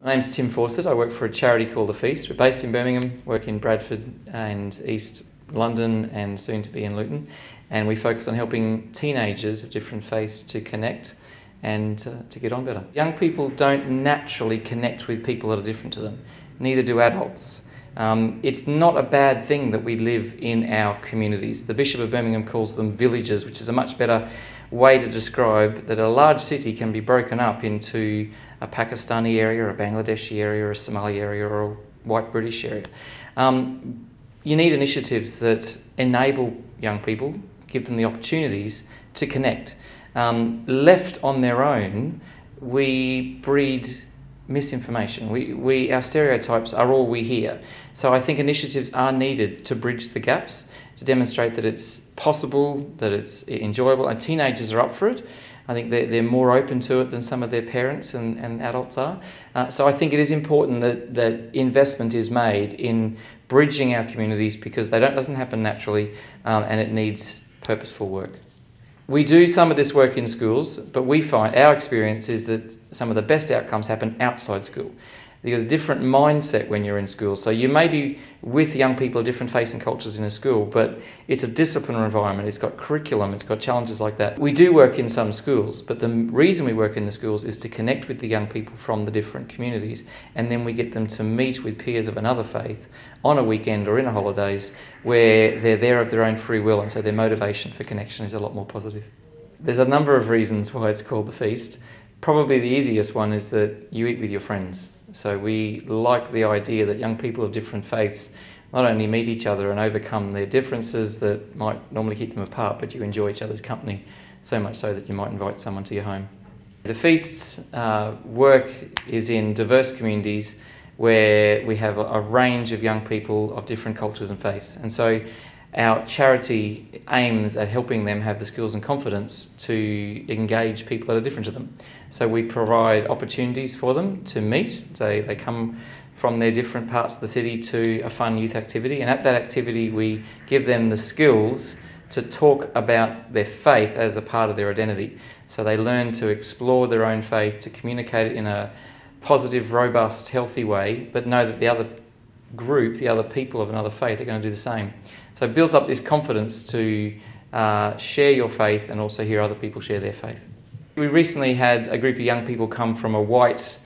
My name's Tim Fawssett. I work for a charity called The Feast. We're based in Birmingham, work in Bradford and East London and soon to be in Luton. And we focus on helping teenagers of different faiths to connect and to get on better. Young people don't naturally connect with people that are different to them. Neither do adults. It's not a bad thing that we live in our communities. The Bishop of Birmingham calls them villages, which is a much better way to describe that a large city can be broken up into a Pakistani area, a Bangladeshi area, or a Somali area, or a white British area. You need initiatives that enable young people, give them the opportunities to connect. Left on their own, we breed misinformation. Our stereotypes are all we hear. So I think initiatives are needed to bridge the gaps, to demonstrate that it's possible, that it's enjoyable, and teenagers are up for it. I think they're more open to it than some of their parents and adults are. So I think it is important that investment is made in bridging our communities, because doesn't happen naturally, and it needs purposeful work. We do some of this work in schools, but we find our experience is that some of the best outcomes happen outside school. There's a different mindset when you're in school. So you may be with young people of different faiths and cultures in a school, but it's a disciplinary environment. It's got curriculum, it's got challenges like that. We do work in some schools, but the reason we work in the schools is to connect with the young people from the different communities, and then we get them to meet with peers of another faith on a weekend or in a holidays where they're there of their own free will, and so their motivation for connection is a lot more positive. There's a number of reasons why it's called The Feast. Probably the easiest one is that you eat with your friends. So we like the idea that young people of different faiths not only meet each other and overcome their differences that might normally keep them apart, but you enjoy each other's company, so much so that you might invite someone to your home. The Feast's work is in diverse communities where we have a range of young people of different cultures and faiths. And so our charity aims at helping them have the skills and confidence to engage people that are different to them. So we provide opportunities for them to meet. So they come from their different parts of the city to a fun youth activity, and at that activity we give them the skills to talk about their faith as a part of their identity. So they learn to explore their own faith, to communicate it in a positive, robust, healthy way, but know that the other group, the other people of another faith, are going to do the same. So it builds up this confidence to share your faith and also hear other people share their faith. We recently had a group of young people come from a white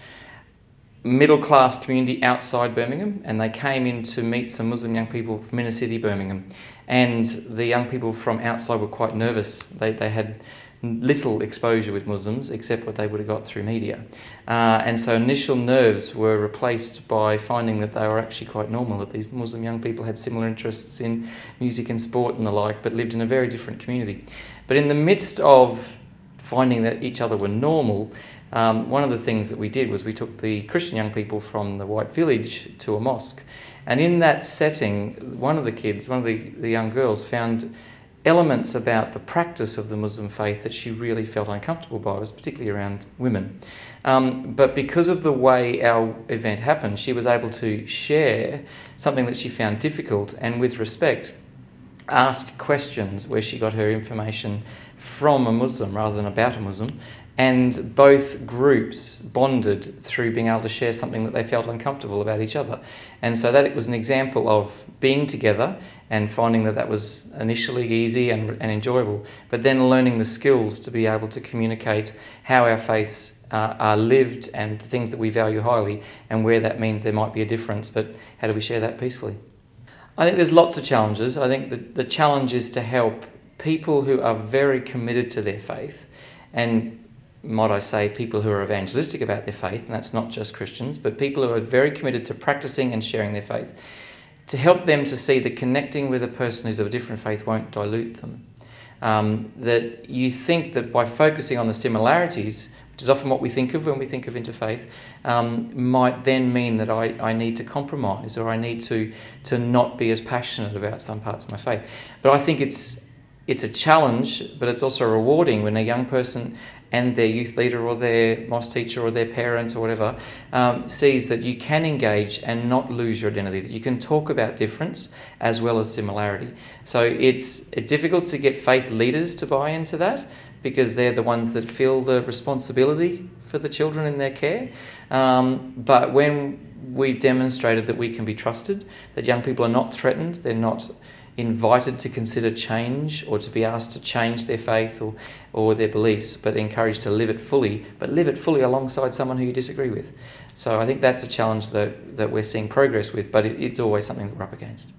middle-class community outside Birmingham, and they came in to meet some Muslim young people from inner city Birmingham. And the young people from outside were quite nervous. They had little exposure with Muslims except what they would have got through media. And so initial nerves were replaced by finding that they were actually quite normal, that these Muslim young people had similar interests in music and sport and the like, but lived in a very different community. But in the midst of finding that each other were normal, one of the things that we did was we took the Christian young people from the white village to a mosque. And in that setting, one of the young girls found elements about the practice of the Muslim faith that she really felt uncomfortable by, was particularly around women. But because of the way our event happened, she was able to share something that she found difficult, and with respect, ask questions where she got her information from a Muslim rather than about a Muslim. And both groups bonded through being able to share something that they felt uncomfortable about each other. And so that it was an example of being together and finding that was initially easy and enjoyable, but then learning the skills to be able to communicate how our faiths are lived and the things that we value highly, and where that means there might be a difference, but how do we share that peacefully? I think there's lots of challenges. I think that the challenge is to help people who are very committed to their faith, and might I say, people who are evangelistic about their faith, and that's not just Christians, but people who are very committed to practicing and sharing their faith, to help them to see that connecting with a person who's of a different faith won't dilute them. That you think that by focusing on the similarities, which is often what we think of when we think of interfaith, might then mean that I need to compromise, or I need to not be as passionate about some parts of my faith. But I think it's a challenge, but it's also rewarding when a young person and their youth leader or their MOS teacher or their parent or whatever sees that you can engage and not lose your identity, that you can talk about difference as well as similarity. So it's difficult to get faith leaders to buy into that, because they're the ones that feel the responsibility for the children in their care. But when we've demonstrated that we can be trusted, that young people are not threatened, they're not invited to consider change or to be asked to change their faith or their beliefs, but encouraged to live it fully, but live it fully alongside someone who you disagree with. So I think that's a challenge that we're seeing progress with, but it's always something that we're up against.